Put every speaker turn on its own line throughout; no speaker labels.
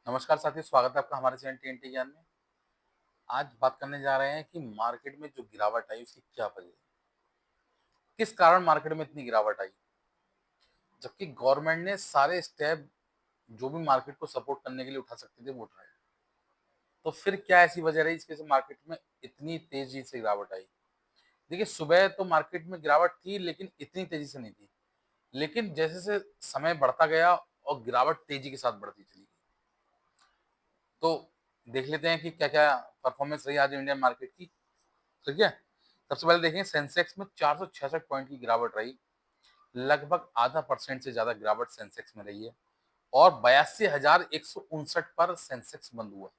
नमस्कार साथियों, स्वागत है आपका हमारे चैनल टीएनटी ज्ञान में। आज बात करने जा रहे हैं कि मार्केट में जो गिरावट आई उसकी क्या वजह है? किस कारण मार्केट में इतनी गिरावट आई? जबकि गवर्नमेंट ने सारे स्टेप जो भी मार्केट को सपोर्ट करने के लिए उठा सकते थे वो उठाए। तो फिर क्या ऐसी वजह रही जिसकी वजह से मार्केट में इतनी तेजी से गिरावट आई? देखिए, सुबह तो मार्केट में गिरावट थी लेकिन इतनी तेजी से नहीं थी। लेकिन जैसे-जैसे समय बढ़ता गया और गिरावट तेजी के साथ बढ़ती चली गई। तो देख लेते हैं कि क्या-क्या परफॉर्मेंस रही आज इंडियन मार्केट की। ठीक है? सबसे पहले देखें, सेंसेक्स में 466 पॉइंट की गिरावट रही। लगभग आधा परसेंट से ज़्यादा गिरावट सेंसेक्स में रही है और 82,159 पर सेंसेक्स बंद हुआ।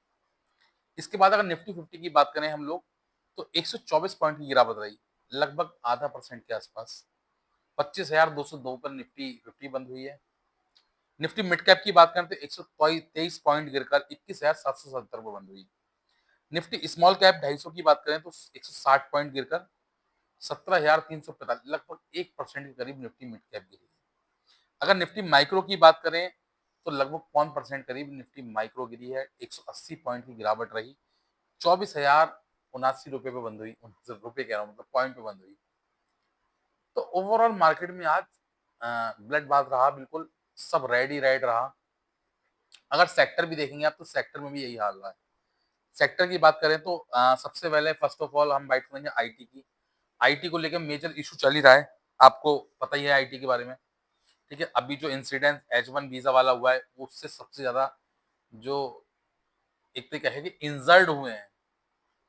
इसके बाद अगर निफ्टी 50 की बात करें हम लोग, तो 124 पॉइंट की गिरावट रही, लगभग आधा परसेंट के आसपास। 25,202 पर निफ्टी 50 बंद हुई है। निफ्टी मिड कैप की बात करें तो 123 पॉइंट गिरकर 21,770 पर बंद हुई। निफ्टी स्मॉल कैप 250 की बात करें तो 160 पॉइंट गिरकर 17,345, लगभग 1% के करीब निफ्टी मिड कैप गिरी है। अगर निफ्टी माइक्रो की बात करें तो लगभग 1% करीब निफ्टी माइक्रो गिरी है। 180 पॉइंट की गिरावट रही, 24,079 रुपए पे बंद हुई। रुपए कह रहा हूँ, मतलब पॉइंट पे बंद हुई। तो ओवरऑल मार्केट में आज ब्लड बाथ रहा, बिल्कुल सब रेड ही रेड रहा। अगर सेक्टर भी देखेंगे आप तो सेक्टर में भी यही हाल रहा है। सेक्टर की बात करें तो सबसे पहले फर्स्ट ऑफ ऑल हम बात करेंगे आईटी की। आईटी को लेकर मेजर इशू चल ही रहा है, आपको पता ही है आईटी के बारे में। ठीक है, अभी जो इंसिडेंट H1 वीजा वाला हुआ है उससे सबसे ज्यादा जो एक तरीके है कि इंजर्ड हुए हैं।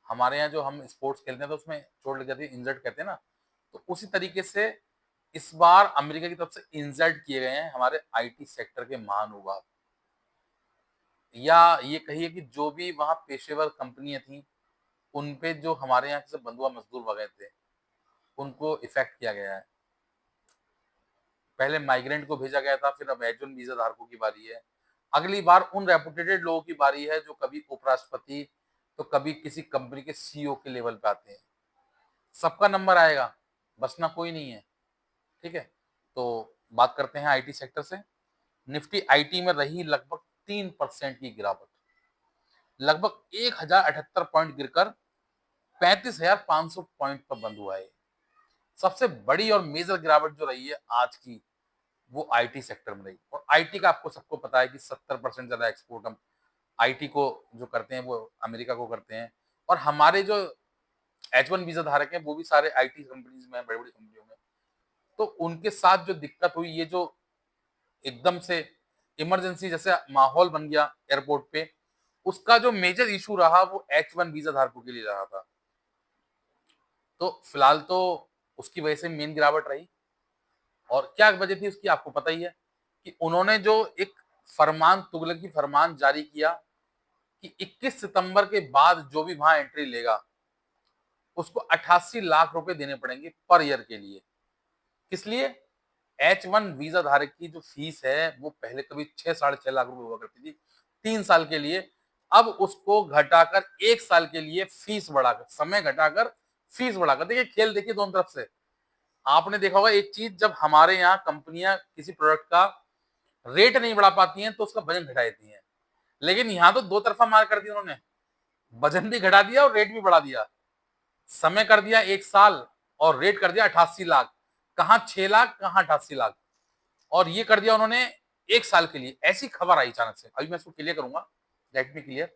हमारे यहाँ जो हम स्पोर्ट्स खेलते हैं तो उसमें चोट लग जाती है, इंजर्ड कहते हैं ना। तो उसी तरीके से इस बार अमेरिका की तरफ से इंजर्ड किए गए हैं हमारे आईटी सेक्टर के महानुभाव, या ये कहिए कि जो भी वहाँ पेशेवर कंपनियां थी उन पे जो हमारे यहाँ से बंधुआ मजदूर वगैरह थे उनको इफेक्ट किया गया है। पहले माइग्रेंट को भेजा गया था, फिर अब H1 वीजा धारकों की बारी है। अगली बार उन रेपुटेटेड लोगों की बारी है जो कभी उपराष्ट्रपति तो कभी किसी कंपनी के सीईओ के लेवल पे आते हैं। सबका नंबर आएगा, बचना कोई नहीं है। ठीक है, तो बात करते हैं आईटी सेक्टर से। निफ्टी आईटी में रही लगभग 3% की गिरावट, लगभग 1,078 पॉइंट गिरकर 35,500 पॉइंट पर बंद हुआ है। सबसे बड़ी और मेजर गिरावट जो रही है आज की, वो आईटी सेक्टर में रही। और आईटी का आपको सबको पता है कि 70% ज्यादा एक्सपोर्ट हम आईटी को जो करते हैं वो अमेरिका को करते हैं। और हमारे जो H1 वीजा धारक हैं वो भी सारे आईटी कंपनीज में, बड़ी बड़ी कंपनियों में। तो उनके साथ जो दिक्कत हुई, ये जो एकदम से इमरजेंसी जैसे माहौल बन गया एयरपोर्ट पे, उसका जो मेजर इशू रहा वो H1 वीजा धारकों के लिए रहा था। तो फिलहाल तो उसकी वजह से मेन गिरावट रही। और क्या वजह थी उसकी आपको पता ही है कि उन्होंने जो एक फरमान, तुगलकी फरमान जारी किया कि 21 सितंबर के बाद जो भी वहां एंट्री लेगा उसको 88 लाख रुपए देने पड़ेंगे पर ईयर के लिए। किस लिए? H1 वीजा धारक की जो फीस है वो पहले कभी 6 साढ़े 6 लाख रुपए हुआ करती थी 3 साल के लिए। अब उसको घटाकर 1 साल के लिए फीस बढ़ाकर, समय घटाकर फीस बढ़ाकर, देखिए खेल देखिए दोनों तरफ से। आपने देखा होगा एक चीज, जब हमारे यहाँ कंपनियां किसी प्रोडक्ट का रेट नहीं बढ़ा पाती हैं तो उसका वजन घटा देती हैं। लेकिन यहाँ तो दो तरफा मार कर दिया उन्होंने, वजन भी घटा दिया और रेट भी बढ़ा दिया। समय कर दिया 1 साल और रेट कर दिया 88 लाख। कहाँ 6 लाख, कहाँ 88 लाख। और ये कर दिया उन्होंने 1 साल के लिए। ऐसी खबर आई अचानक से, अभी मैं इसको क्लियर करूंगा, लेट मी क्लियर।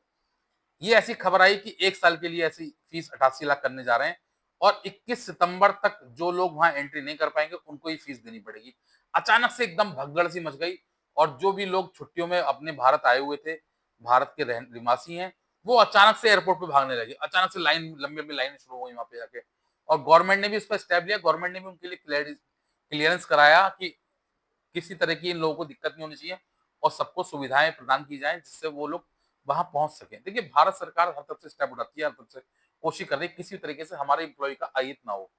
ये ऐसी खबर आई कि 1 साल के लिए ऐसी फीस 88 लाख करने जा रहे हैं और 21 सितंबर तक जो लोग वहां एंट्री नहीं कर पाएंगे उनको ही फीस देनी पड़ेगी। अचानक से एकदम भगदड़ सी मच गई और जो भी लोग छुट्टियों में अपने भारत आए हुए थे, भारत के निवासी हैं, वो अचानक से एयरपोर्ट पे भागने लगे। अचानक से लाइन, लंबी लंबी लाइनें शुरू हो गई वहां पे जाके। और गवर्नमेंट ने भी इस पर स्टेप लिया, गवर्नमेंट ने भी उनके लिए क्लियरेंस कराया कि किसी तरह की इन लोगों को दिक्कत नहीं होनी चाहिए और सबको सुविधाएं प्रदान की जाएं जिससे वो लोग वहां पहुंच सकें। देखिए, भारत सरकार हर तरफ से स्टेप उठाती है, हर तरफ से कोशिश कर रही है किसी तरीके से हमारे एम्प्लॉय का अहित ना हो।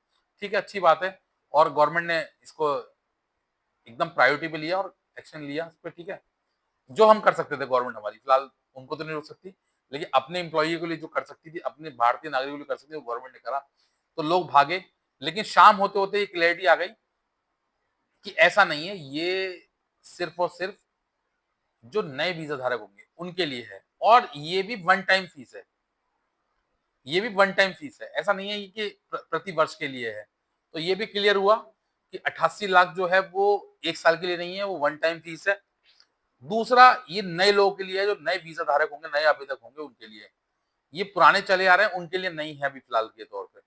ठीक है, अच्छी बात है। और गवर्नमेंट ने इसको एकदम प्रायोरिटी पे लिया और एक्शन लिया इस पे। ठीक है, जो हम कर सकते थे गवर्नमेंट हमारी, फिलहाल उनको तो नहीं रोक सकती, लेकिन अपने एम्प्लॉय के लिए जो कर सकती थी, अपने भारतीय नागरिकों के लिए कर सकती थी, वो गवर्नमेंट ने करा। तो लोग भागे। लेकिन शाम होते होते ये क्लैरिटी आ गई कि ऐसा नहीं है, ये सिर्फ और सिर्फ जो नए वीजा धारक होंगे उनके लिए है, और ये भी वन टाइम फीस है। ये भी वन टाइम फीस है, ऐसा नहीं है कि प्रति वर्ष के लिए है। तो ये भी क्लियर हुआ कि 88 लाख जो है वो एक साल के लिए नहीं है, वो वन टाइम फीस है। दूसरा, ये नए लोगों के लिए है, जो नए वीजा धारक होंगे, नए आवेदक होंगे उनके लिए। ये पुराने चले आ रहे हैं उनके लिए नहीं है अभी फिलहाल के तौर पे।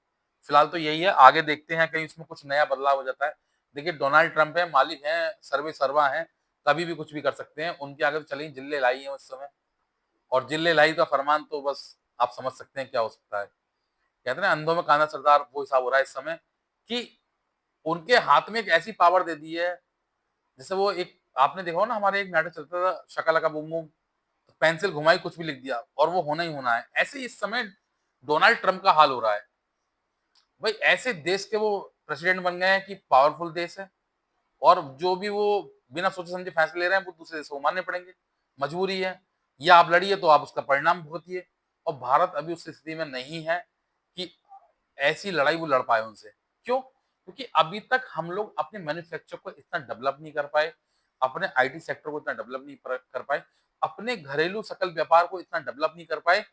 फिलहाल तो यही है, आगे देखते हैं कहीं इसमें कुछ नया बदलाव हो जाता है। देखिए डोनाल्ड ट्रंप है, मालिक हैं, सर्वे सर्वा हैं, कभी भी कुछ भी कर सकते हैं। उनके आगे तो चले जिल्ले लाई है उस समय, और जिल्ले लाई का फरमान तो बस आप समझ सकते हैं क्या हो सकता है। कहते हैं ना अंधों में काना सरदार, वो हिसाब हो रहा है इस समय कि उनके हाथ में एक ऐसी पावर दे दी है। जैसे वो एक आपने देखा हो ना, हमारे एक नाटक चलता था शकला का बूम बूम, तो पेंसिल घुमाई कुछ भी लिख दिया और वो होना ही होना है। ऐसे ही इस समय डोनाल्ड ट्रंप का हाल हो रहा है। भाई ऐसे देश के वो प्रेसिडेंट बन गए हैं कि पावरफुल देश है, और जो भी वो बिना सोचे समझे फैसले ले रहे हैं वो दूसरे देश को मानने पड़ेंगे, मजबूरी है। या आप लड़िए तो आप उसका परिणाम भुगतिए। और भारत अभी उस स्थिति में नहीं है कि ऐसी लड़ाई वो लड़ पाए उनसे। क्यों? क्योंकि अभी तक हम लोग अपने मैन्युफैक्चर को इतना डेवलप नहीं कर पाए, अपने आईटी सेक्टर को इतना डेवलप नहीं कर पाए, अपने घरेलू सकल व्यापार को इतना डेवलप नहीं कर पाए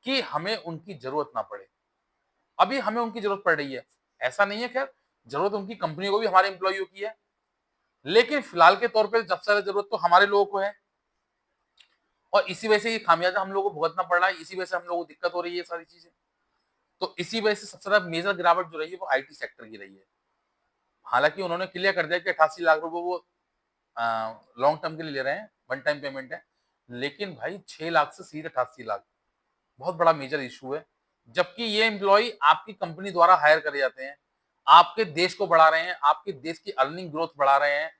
कि हमें उनकी जरूरत ना पड़े। अभी हमें उनकी जरूरत पड़ रही है। ऐसा नहीं है, खैर जरूरत उनकी कंपनियों को भी हमारे एम्प्लॉइयों की है, लेकिन फिलहाल के तौर पे सबसे ज्यादा जरूरत तो हमारे लोगों को है। और इसी वजह से ये खामियाजा हम लोगों को भुगतना पड़ रहा है, इसी वजह से हम लोगों को दिक्कत हो रही है सारी चीजें। तो इसी वजह से सबसे ज्यादा मेजर गिरावट जो रही है वो आईटी सेक्टर की रही है। हालांकि उन्होंने क्लियर कर दिया कि 88 लाख रुपए वो लॉन्ग टर्म के लिए ले रहे हैं, वन टाइम पेमेंट है। लेकिन भाई 6 लाख से सीधे 88 लाख, बहुत बड़ा मेजर इशू है। जबकि ये एम्प्लॉय आपकी कंपनी द्वारा हायर करे जाते हैं, आपके देश को बढ़ा रहे हैं, आपके देश की अर्निंग ग्रोथ बढ़ा रहे हैं,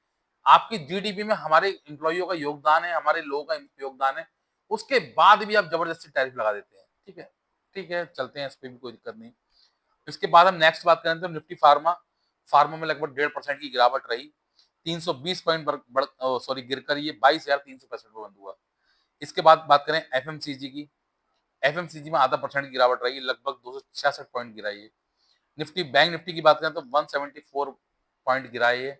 आपकी जीडीपी में हमारे एम्प्लॉइयों का योगदान है, हमारे लोगों का योगदान है। उसके बाद भी आप जबरदस्ती टैरिफ लगा देते हैं। ठीक है, ठीक है, चलते हैं, इस पे भी कोई दिक्कत नहीं। इसके बाद हम नेक्स्ट बात करें तो निफ्टी फार्मा। फार्मा में लगभग 1.5% की गिरावट रही, 320 पॉइंट सॉरी गिरकर ये 22,365 पे बंद हुआ। इसके बाद बात करें एफएमसीजी की। एफएमसीजी में ½ % की गिरावट रही, लगभग 266 पॉइंट गिरा ये। निफ्टी बैंक निफ्टी की बात करें तो 174 पॉइंट गिरा ये।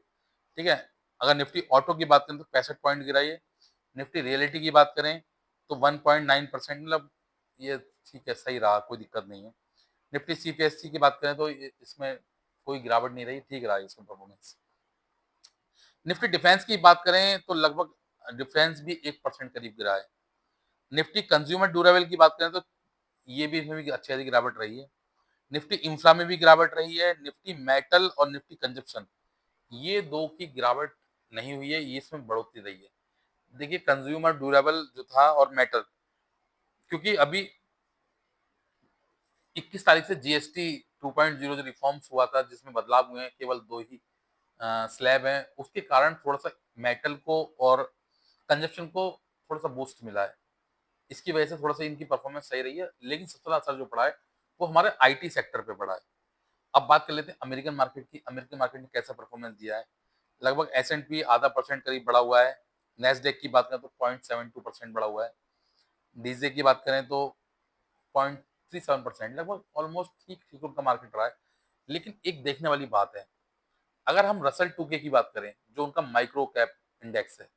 ठीक है, अगर निफ्टी ऑटो की बात करें तो 65 पॉइंट गिरा ये। निफ्टी रियलिटी की बात करें तो 1.9%, मतलब ये ठीक है, सही रहा, कोई दिक्कत नहीं है। निफ्टी सीपीएससी की बात करें तो इसमें कोई गिरावट नहीं रही, ठीक रहा इसमें परफॉर्मेंस। निफ्टी डिफेंस की बात करें तो लगभग डिफेंस भी 1% करीब गिरा है। निफ्टी कंज्यूमर ड्यूरेबल की बात करें तो ये भी, इसमें भी अच्छी खासी गिरावट रही है। निफ्टी इंफ्रा में भी गिरावट रही है। निफ्टी मेटल और निफ्टी कंजप्शन, ये दो की गिरावट नहीं हुई है, ये इसमें बढ़ोतरी रही है। देखिए कंज्यूमर ड्यूरेबल जो था और मेटल, क्योंकि अभी 21 तारीख से जीएसटी 2.0 जो रिफॉर्म्स हुआ था, जिसमें बदलाव हुए हैं, केवल दो ही स्लैब है, उसके कारण थोड़ा सा मेटल को और कंजप्शन को थोड़ा सा बूस्ट मिला है। इसकी वजह से थोड़ा सा इनकी परफॉर्मेंस सही रही है, लेकिन सबसे ज्यादा असर जो पड़ा है वो हमारे आईटी सेक्टर पे पड़ा है। अब बात कर लेते हैं अमेरिकन मार्केट की। अमेरिकन मार्केट ने कैसा परफॉर्मेंस दिया है। लगभग S&P ½ % करीब बढ़ा हुआ है। नेस्डेक की बात करें तो 0.72% बढ़ा हुआ है। डीजे की बात करें तो 0.37%, लगभग ऑलमोस्ट ठीक ठीक उनका मार्केट रहा है। लेकिन एक देखने वाली बात है, अगर हम रसल 2K की बात करें, जो उनका माइक्रो कैप इंडेक्स है,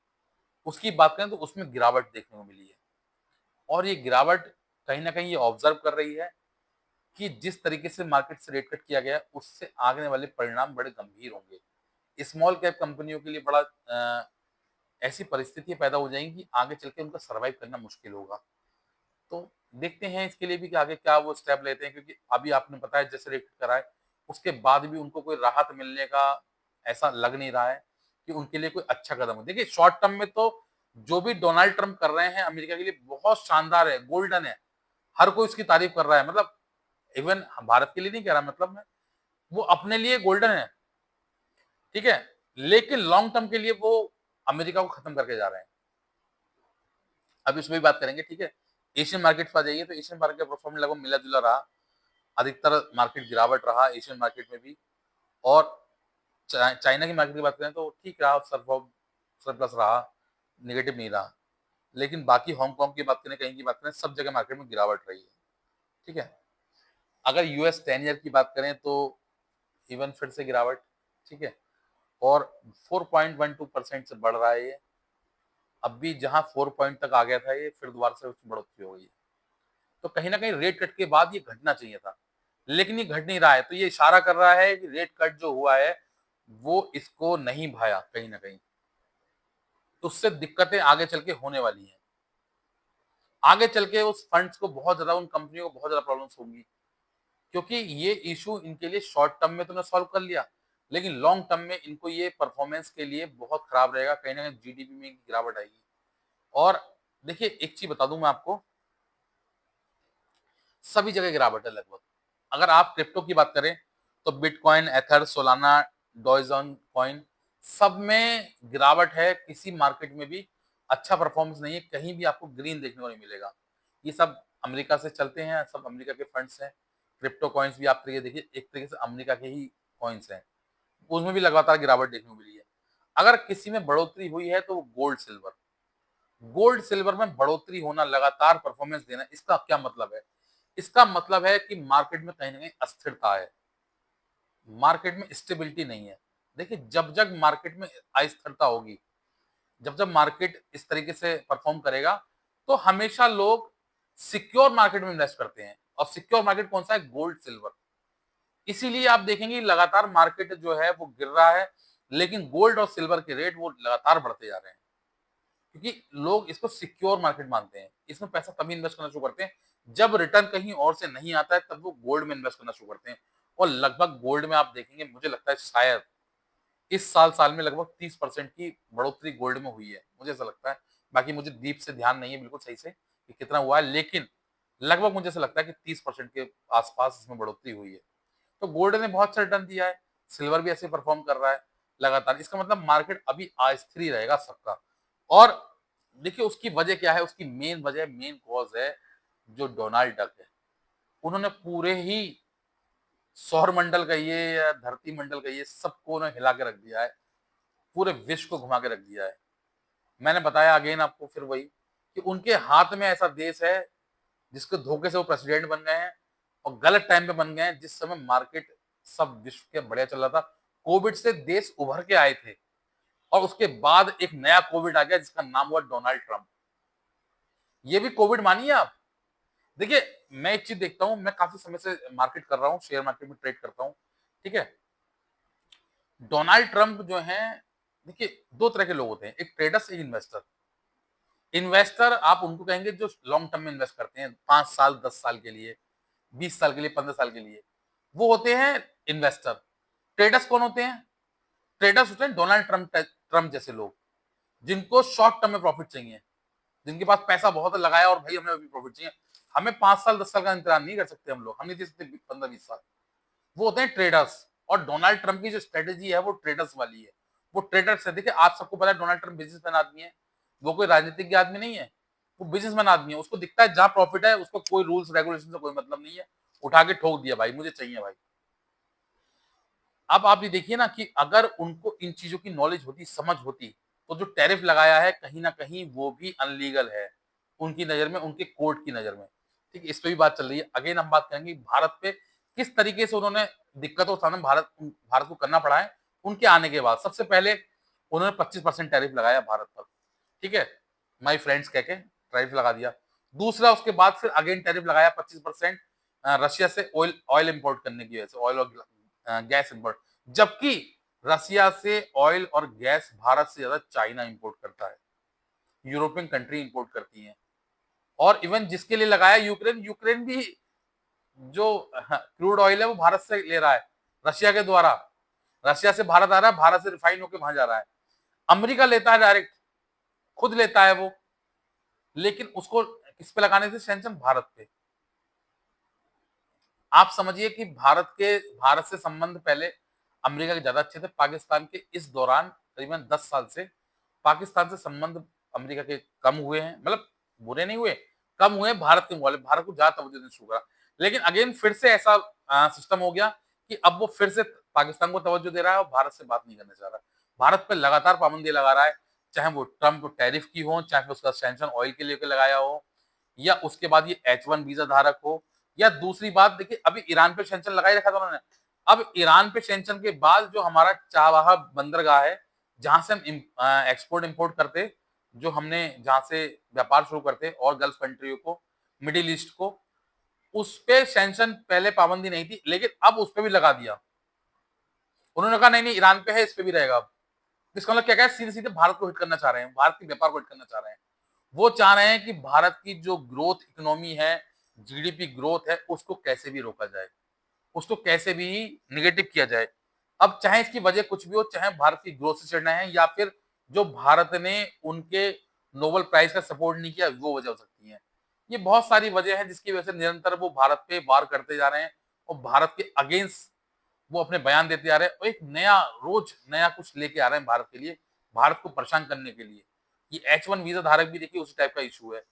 उसकी बात करें तो उसमें गिरावट देखने को मिली है। और ये गिरावट कहीं ना कहीं ये ऑब्जर्व कर रही है कि जिस तरीके से मार्केट से रेट कट किया गया है, उससे आगे वाले परिणाम बड़े गंभीर होंगे। स्मॉल कैप कंपनियों के लिए बड़ा ऐसी परिस्थितियां पैदा हो जाएंगी कि आगे चल के उनका सर्वाइव करना मुश्किल होगा। तो देखते हैं इसके लिए भी कि आगे क्या वो स्टेप लेते हैं, क्योंकि अभी आपने बताया जैसे रेट कट करा है, उसके बाद भी उनको कोई राहत मिलने का ऐसा लग नहीं रहा है कि उनके लिए कोई अच्छा कदम हो। देखिए शॉर्ट टर्म में तो जो भी डोनाल्ड ट्रंप कर रहे हैं अमेरिका के लिए बहुत शानदार है, गोल्डन है, हर कोई उसकी तारीफ कर रहा है। मतलब इवन भारत के लिए नहीं कह रहा, मतलब मैं, वो अपने लिए गोल्डन है। ठीक है, लेकिन लॉन्ग टर्म के लिए वो अमेरिका को खत्म करके जा रहे हैं। अब इसमें भी बात करेंगे। ठीक है, एशियन मार्केट पर आ जाइए तो एशियन मार्केट का परफॉर्मेंस लगभग मिला जुला रहा। अधिकतर मार्केट गिरावट रहा एशियन मार्केट में भी। और चाइना की मार्केट की बात करें तो ठीक रहा, सरप्लस रहा, नेगेटिव नहीं रहा। लेकिन बाकी हांगकांग की बात करें, कहीं की बात करें, सब जगह मार्केट में गिरावट रही है। ठीक है, अगर यूएस 10 ईयर की बात करें तो इवन फिर से गिरावट। ठीक है, और 4.12% से बढ़ रहा है ये। अब भी जहाँ 4 पॉइंट तक आ गया था ये, फिर दोबारा से उसमें बढ़ोतरी हो गई है। तो कहीं न कहीं रेट कट के बाद ये घटना चाहिए था, लेकिन ये घट नहीं रहा है। तो ये इशारा कर रहा है कि रेट कट जो हुआ है, वो इसको नहीं भाया कहीं न कहीं। तो उससे दिक्कतें आगे चल के होने वाली हैं। आगे चल के उस फंड्स को बहुत ज़्यादा, उन कंपनियों को बहुत ज़्यादा प्रॉब्लम्स होंगी, क्योंकि ये इश्यू इनके लिए शॉर्ट टर्म में तो उन्होंने सॉल्व कर लिया, लेकिन लॉन्ग टर्म में इनको ये परफॉर्मेंस के लिए बहुत खराब रहेगा, कहीं न कहीं जीडीपी में गिरावट आएगी। और देखिए, एक चीज़ बता दूँ मैं आपको, सभी जगह गिरावट है लगभग। अगर आप क्रिप्टो की बात करें, तो बिटकॉइन, एथर, सोलाना, डॉजन कॉइन, सब में गिरावट है। किसी मार्केट में भी अच्छा परफॉर्मेंस नहीं है, कहीं भी आपको ग्रीन देखने को नहीं मिलेगा। ये सब अमेरिका से चलते हैं, सब अमेरिका के फंड्स हैं। क्रिप्टो कॉइन्स भी आप ये देखिए, एक तरीके से अमेरिका के ही कॉइन्स हैं। उसमें भी लगातार गिरावट देखने को मिली है। अगर किसी में बढ़ोतरी हुई है तो वो गोल्ड सिल्वर। गोल्ड सिल्वर में बढ़ोतरी होना, लगातार परफॉर्मेंस देना, इसका क्या मतलब है? इसका मतलब है कि मार्केट में कहीं न कहीं अस्थिरता है। मार्केट में स्टेबिलिटी नहीं है। देखिए, जब मार्केट में अस्थिरता होगी, जब मार्केट इस तरीके से परफॉर्म करेगा, तो हमेशा लोग सिक्योर मार्केट में इन्वेस्ट करते हैं, और सिक्योर मार्केट कौन-सा है? Gold, silver. इसीलिए आप देखेंगे लगातार मार्केट जो है वो गिर रहा है, लेकिन गोल्ड और सिल्वर के रेट वो लगातार बढ़ते जा रहे हैं। क्योंकि लोग इसको सिक्योर मार्केट मानते हैं। इसमें पैसा तभी इन्वेस्ट करना शुरू करते हैं, जब रिटर्न कहीं और से नहीं आता है, तब वो गोल्ड में इन्वेस्ट करना शुरू करते हैं। और लगभग गोल्ड में आप देखेंगे, मुझे लगता है शायद इस साल में लगभग 30% की बढ़ोतरी गोल्ड में हुई है, मुझे ऐसा लगता है। बाकी मुझे डीप से ध्यान नहीं है बिल्कुल सही से कि कितना हुआ है, लेकिन लगभग मुझे ऐसा लगता है कि 30% के आस-पास इसमें बढ़ोतरी हुई है। तो गोल्ड ने बहुत अच्छा रिटर्न दिया है, सिल्वर भी ऐसे परफॉर्म कर रहा है लगातार। इसका मतलब मार्केट अभी अस्थिर ही रहेगा सबका। और देखिए, उसकी वजह क्या है? उसकी मेन वजह, मेन कॉज़ है जो डोनाल्ड डक है। उन्होंने पूरे ही सौर मंडल कहिए या धरती मंडल कहिए, सबको उन्होंने हिला के रख दिया है। पूरे विश्व को घुमा के रख दिया है। मैंने बताया अगेन आपको फिर वही, कि उनके हाथ में ऐसा देश है जिसके धोखे से वो प्रेसिडेंट बन गए हैं, और गलत टाइम पे बन गए हैं, जिस समय मार्केट सब विश्व के बढ़िया चल रहा था। कोविड से देश उभर के आए थे, और उसके बाद एक नया कोविड आ गया जिसका नाम हुआ डोनाल्ड ट्रम्प। ये भी कोविड मानिए आप। देखिए, मैं एक चीज़ देखता हूँ, मैं काफ़ी समय से मार्केट कर रहा हूँ, शेयर मार्केट में ट्रेड करता हूँ, ठीक है? डोनाल्ड ट्रम्प जो हैं, देखिए 2 तरह के लोग होते हैं, एक ट्रेडर्स, एक इन्वेस्टर। इन्वेस्टर आप उनको कहेंगे जो लॉन्ग टर्म में इन्वेस्ट करते हैं, 5 साल, 10 साल के लिए, 20 साल के लिए, 15 साल के लिए। वो होते हैं इन्वेस्टर। ट्रेडर्स कौन होते हैं? ट्रेडर्स होते हैं डोनाल्ड ट्रम्प जैसे लोग, जिनको शॉर्ट टर्म में प्रॉफिट चाहिए, जिनके पास पैसा बहुत है, लगाया और भाई हमें अभी प्रॉफिट चाहिए। हमें 5 साल, 10 साल का इंतजार नहीं कर सकते हम लोग, हम नहीं दे सकते 15-20 साल। वो होते हैं ट्रेडर्स। और डोनाल्ड ट्रम्प की जो स्ट्रेटेजी है वो ट्रेडर्स वाली है। वो ट्रेडर्स है। देखिए, आप सबको पता है डोनाल्ड ट्रम्प बिजनेसमैन आदमी है। वो कोई राजनीतिज्ञ आदमी नहीं है। वो बिजनेसमैन आदमी है। उसको दिखता है जहाँ प्रॉफिट है, उसको कोई रूल्स रेगुलेशन से कोई मतलब नहीं है। उठा के ठोक दिया, भाई मुझे चाहिए भाई। अब आप ये देखिए ना कि अगर उनको इन चीज़ों की नॉलेज होती, समझ होती, तो जो टैरिफ लगाया है कहीं न कहीं वो भी अनलीगल है, उनकी नज़र में, उनके कोर्ट की नज़र में। ठीक है? इस पे भी बात चल रही है। अगेन हम बात करेंगे भारत पे किस तरीके से उन्होंने दिक्कतों का सामना भारत को करना पड़ा है, उनके आने के बाद। सबसे पहले उन्होंने 25% टैरिफ लगाया भारत पर, ठीक है? माय फ्रेंड्स कह के टैरिफ लगा दिया। दूसरा, उसके बाद फिर अगेन टैरिफ लगाया 25% रशिया से ऑयल ऑयल इम्पोर्ट करने की वजह से, ऑयल और गैस इंपोर्ट। जबकि रसिया से ऑयल और गैस भारत से ज्यादा चाइना इंपोर्ट करता है, यूरोपियन कंट्री इंपोर्ट करती हैं। और इवन जिसके लिए लगाया यूक्रेन, यूक्रेन भी जो क्रूड ऑयल है वो भारत से ले रहा है, रशिया के द्वारा। रशिया से भारत आ रहा है, भारत से रिफाइन होकर वहां जा रहा है। अमेरिका लेता है डायरेक्ट, खुद लेता है वो, लेकिन उसको किस पे लगाने थे सैंक्शन? भारत पे। आप समझिए कि भारत से संबंध पहले अमेरिका के ज्यादा अच्छे थे। पाकिस्तान के इस दौरान करीबन 10 साल से पाकिस्तान से संबंध अमेरिका के कम हुए हैं, मतलब बुरे नहीं हुए, कम हुए भारत के मुकाबले। भारत को ज्यादा तवज्जो देना शुरू करा। लेकिन अगेन फिर से ऐसा सिस्टम हो गया कि अब वो फिर से पाकिस्तान को तवज्जो दे रहा है और भारत से बात नहीं करना चाह रहा। भारत पे लगातार पाबंदी लगा रहा है, चाहे वो ट्रम्प टैरिफ की हो, चाहे उसका सैंक्शन ऑयल के लेकर लगाया हो, या उसके बाद ये H1 वीजा धारक हो, या दूसरी बात देखिए, अभी ईरान पे सैंक्शन लगा ही रखा था उन्होंने। अब ईरान पे सैंक्शन के बाद जो हमारा चाबहार बंदरगाह है, जहां से हम एक्सपोर्ट इंपोर्ट करते, जो हमने जहाँ से व्यापार शुरू करते और गल्फ कंट्रियों को, मिडिल ईस्ट को, उस पे सैंक्शन पहले पाबंदी नहीं थी, लेकिन अब उस पे भी लगा दिया। उन्होंने कहा नहीं, नहीं ईरान पे है, इस पे भी रहेगा अब। इसका मतलब क्या है, सीधे-सीधे भारत को हिट करना चाह रहे हैं, भारत के व्यापार को हिट करना चाह रहे हैं। वो चाह रहे हैं कि भारत की जो ग्रोथ इकोनॉमी है, जीडीपी ग्रोथ है, उसको कैसे भी रोका जाए, उसको कैसे भी नेगेटिव किया जाए। अब चाहे इसकी वजह कुछ भी हो, चाहे भारत की ग्रोथ से चिढ़ना है या फिर जो भारत ने उनके नोबेल प्राइज का सपोर्ट नहीं किया, वो वजह हो सकती है। ये बहुत सारी वजह है जिसकी वजह से निरंतर वो भारत पे वार करते जा रहे हैं और भारत के अगेंस्ट वो अपने बयान देते जा रहे हैं और एक नया रोज नया कुछ लेके आ रहे हैं भारत के लिए, भारत को परेशान करने के लिए। ये H1 वीजा धारक भी देखिए उसी टाइप का इशू है।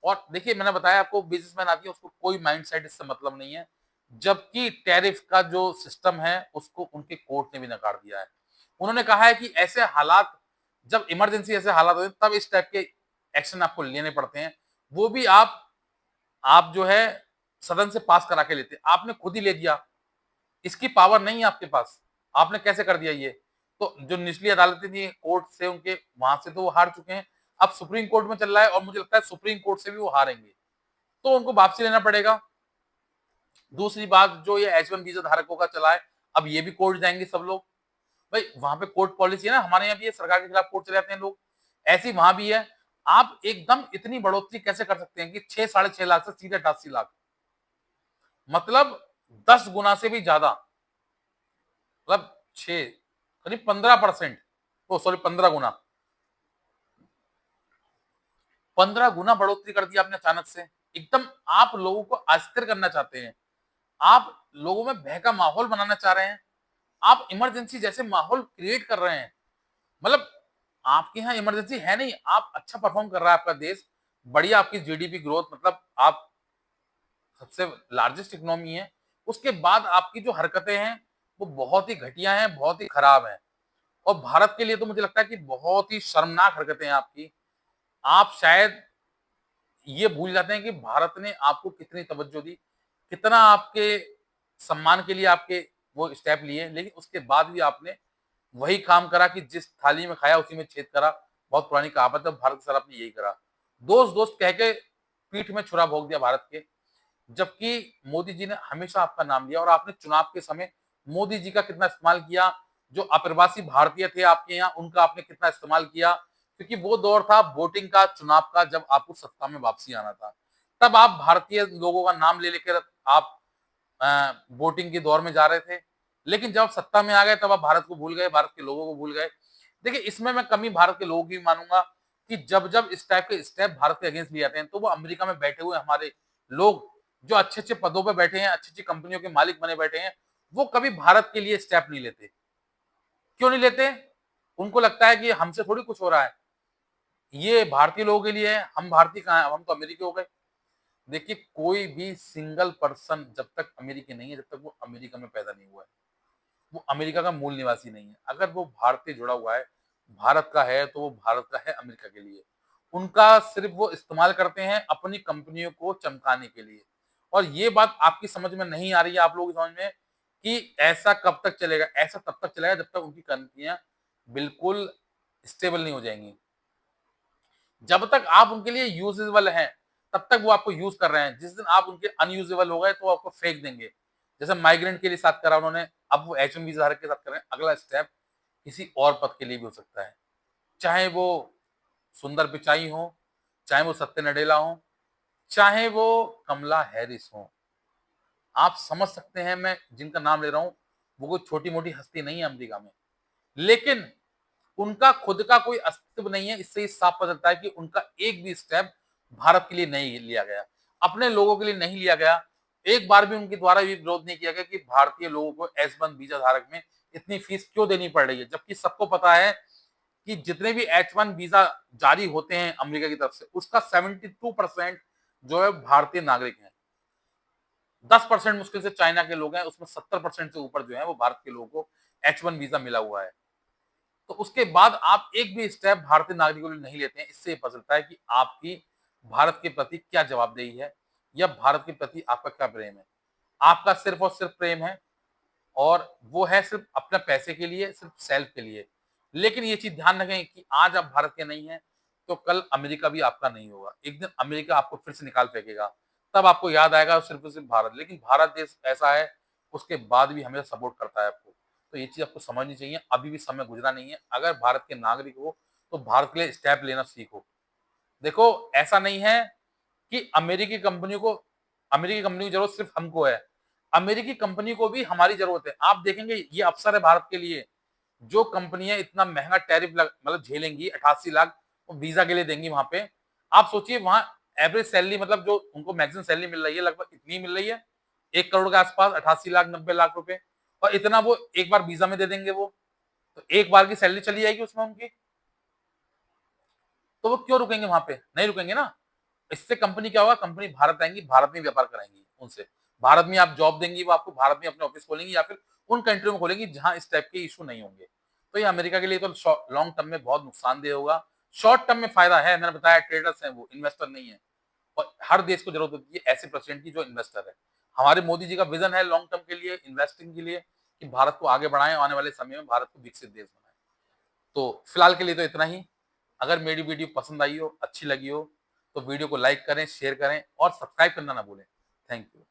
और देखिए मैंने बताया आपको, बिजनेसमैन आती है उसको कोई माइंडसेट इससे मतलब नहीं है, जबकि टैरिफ का जो सिस्टम है उसको उनके कोर्ट ने भी नकार दिया है। उन्होंने कहा है कि ऐसे हालात, जब इमरजेंसी ऐसे हालात होते हैं तब इस टाइप के एक्शन आपको लेने पड़ते हैं, वो भी आप जो है सदन से पास करा के लेते, आपने खुद ही ले दिया, इसकी पावर नहीं है आपके पास, आपने कैसे कर दिया ये? तो जो निचली अदालतें थी कोर्ट से उनके, वहां से तो वो हार चुके हैं, अब सुप्रीम कोर्ट में चल रहा है और मुझे लगता है सुप्रीम कोर्ट से भी वो हारेंगे, तो उनको वापसी लेना पड़ेगा। दूसरी बात, जो ये H1 वीजा धारकों का चला है, अब ये भी कोर्ट जाएंगे सब लोग। भाई वहां पे कोर्ट पॉलिसी है ना, हमारे यहाँ भी है, सरकार के खिलाफ कोर्ट चले जाते हैं लोग, ऐसी वहां भी है। आप एकदम इतनी बढ़ोतरी कैसे कर सकते हैं कि 6-6.5 लाख से सीधे 88 लाख, मतलब 10 गुना से भी ज्यादा, मतलब 6, करीब 15%, ओ सॉरी 15 गुना, 15 गुना बढ़ोतरी कर दी आपने अचानक से एकदम। आप लोगों को अस्थिर करना चाहते हैं, आप लोगों में भय का माहौल बनाना चाह रहे हैं, आप इमरजेंसी जैसे माहौल क्रिएट कर रहे हैं। मतलब आपके यहाँ इमरजेंसी है नहीं, आप अच्छा परफॉर्म कर रहा है आपका देश, बढ़िया आपकी जीडीपी ग्रोथ, मतलब आप सबसे लार्जेस्ट इकोनॉमी है, उसके बाद आपकी जो हरकतें हैं वो बहुत ही घटिया हैं, बहुत ही खराब हैं। और भारत के लिए तो मुझे लगता है कि बहुत ही शर्मनाक हरकतें हैं आपकी। आप शायद ये भूल जाते हैं कि भारत ने आपको कितनी तवज्जो दी, कितना आपके सम्मान के लिए आपके वो स्टेप लिए, लेकिन उसके बाद भी आपने वही काम करा कि जिस थाली में खाया उसी में छेद करा। बहुत पुरानी कहावत है, भारत के साथ आपने यही करा। दोस्त दोस्त कह के पीठ में छुरा भोंक दिया भारत के, जबकि मोदी जी ने हमेशा आपका नाम लिया और आपने चुनाव के समय मोदी जी का कितना इस्तेमाल किया, जो अप्रवासी भारतीय थे आपके यहाँ उनका आपने कितना इस्तेमाल किया, क्योंकि वो दौर था वोटिंग का, चुनाव का, जब आपको सत्ता में वापसी आना था। तब आप भारतीय लोगों का नाम ले लेकर आप वोटिंग के दौर में जा रहे थे, लेकिन जब सत्ता में आ गए तब आप भारत को भूल गए, भारत के लोगों को भूल गए। देखिए इसमें मैं कमी भारत के लोगों की भी मानूंगा कि जब जब इस टाइप के स्टेप भारत के अगेंस्ट लिए जाते हैं, तो वो अमेरिका में बैठे हुए हमारे लोग जो अच्छे अच्छे पदों पर बैठे हैं, अच्छी अच्छी कंपनियों के मालिक बने बैठे हैं, वो कभी भारत के लिए स्टेप नहीं लेते। क्यों नहीं लेते? उनको लगता है कि हमसे थोड़ी कुछ हो रहा है, ये भारतीय लोगों के लिए है, हम भारतीय कहाँ हैं, हम तो अमेरिकी हो गए। देखिए कोई भी सिंगल पर्सन जब तक अमेरिकी नहीं है, जब तक वो अमेरिका में पैदा नहीं हुआ है, वो अमेरिका का मूल निवासी नहीं है। अगर वो भारत से जुड़ा हुआ है, भारत का है, तो वो भारत का है अमेरिका के लिए। उनका सिर्फ वो इस्तेमाल करते हैं अपनी कंपनियों को चमकाने के लिए। और ये बात आपकी समझ में नहीं आ रही है, आप लोगों की समझ में, कि ऐसा कब तक चलेगा? ऐसा तब तक चलेगा जब तक उनकी कंपनियां बिल्कुल स्टेबल नहीं हो जाएंगी। जब तक आप उनके लिए यूजेबल हैं, तब तक वो आपको यूज कर रहे हैं। जिस दिन आप उनके अनयूजेबल हो गए तो वो आपको फेंक देंगे। जैसे माइग्रेंट के लिए साथ करा उन्होंने, अब वो H1 वीजा धारक के साथ कर रहे हैं। अगला स्टेप किसी और पद के लिए भी हो सकता है, चाहे वो सुंदर पिचाई हो, चाहे वो सत्य नडेला हो, चाहे वो कमला हैरिस हो। आप समझ सकते हैं मैं जिनका नाम ले रहा हूं, वो कोई छोटी मोटी हस्ती नहीं है अमेरिका में, लेकिन उनका खुद का कोई अस्तित्व नहीं है। इससे साफ पता चलता है कि उनका एक भी स्टेप भारत के लिए नहीं लिया गया, अपने लोगों के लिए नहीं लिया गया। एक बार भी उनके द्वारा भी विरोध नहीं किया गया कि भारतीय लोगों को H1 वीजा धारक में इतनी फीस क्यों देनी पड़ रही है, जबकि सबको पता है कि जितने भी H1 वीजा जारी होते हैं अमेरिका की तरफ से, उसका 72% जो है भारतीय नागरिक हैं। 10% मुश्किल से चाइना के लोग हैं, उसमें 70% से ऊपर जो है वो भारत के लोगों को H1 वीजा मिला हुआ है। तो उसके बाद आप एक भी स्टेप भारतीय नागरिकों के लिए नहीं लेते हैं। इससे पता चलता है कि आपकी भारत के प्रति क्या जवाबदेही है, या भारत के प्रति आपका क्या प्रेम है। आपका सिर्फ और सिर्फ प्रेम है, और वो है सिर्फ अपने पैसे के लिए, सिर्फ सेल्फ के लिए। लेकिन ये चीज ध्यान रखें कि आज आप भारत के नहीं हैं तो कल अमेरिका भी आपका नहीं होगा। एक दिन अमेरिका आपको फिर से निकाल फेंकेगा, तब आपको याद आएगा सिर्फ और सिर्फ भारत। लेकिन भारत देश ऐसा है, उसके बाद भी हमें सपोर्ट करता है आपको। तो ये चीज़ आपको समझनी चाहिए, अभी भी समय गुजरा नहीं है। अगर भारत के नागरिक हो, तो भारत के लिए स्टेप लेना सीखो। देखो, ऐसा नहीं है कि अमेरिकी कंपनी की ज़रूरत सिर्फ हमको है। अमेरिकी कंपनी को भी हमारी ज़रूरत है। आप देखेंगे ये अवसर है भारत के लिए, जो कंपनियाँ इतना महँगा टैरिफ मतलब झेलेंगी 88 लाख वो वीज़ा के लिए देंगी वहाँ पे। आप सोचिए वहाँ एवरेज सैलरी मतलब जो उनको मैक्सिमम सैलरी मिल रही है लगभग इतनी मिल रही है, 1 करोड़ के आस-पास 88 लाख 90 लाख रुपए और इतना वो एक बार वीज़ा में दे देंगे वो। तो एक बार की सैलरी चली जाएगी उसमें उनकी। तो वो क्यों रुकेंगे वहाँ पे? नहीं रुकेंगे ना। इससे कंपनी क्या होगा, कंपनी भारत आएँगी, भारत में व्यापार कराएँगी उनसे। भारत में आप जॉब देंगी वो आपको, भारत में अपने ऑफिस खोलेंगी या फिर उन कंट्रियों में खोलेंगी जहाँ इस टाइप के इश्यू नहीं होंगे। तो ये अमेरिका के लिए तो लॉन्ग टर्म में बहुत नुकसानदेह होगा। शॉर्ट टर्म में फ़ायदा है, मैंने बताया ट्रेडर्स हैं वो, इन्वेस्टर नहीं है। और हर देश को ज़रूरत होती है ऐसे प्रेसिडेंट की जो इन्वेस्टर है। हमारे मोदी जी का विज़न है लॉन्ग टर्म के लिए, इन्वेस्टिंग के लिए कि भारत को आगे बढ़ाएँ, आने वाले समय में भारत को विकसित देश बनाएँ। तो फिलहाल के लिए तो इतना ही। अगर मेरी वीडियो पसंद आई हो, अच्छी लगी हो, तो वीडियो को लाइक करें, शेयर करें और सब्सक्राइब करना ना भूलें। Thank you.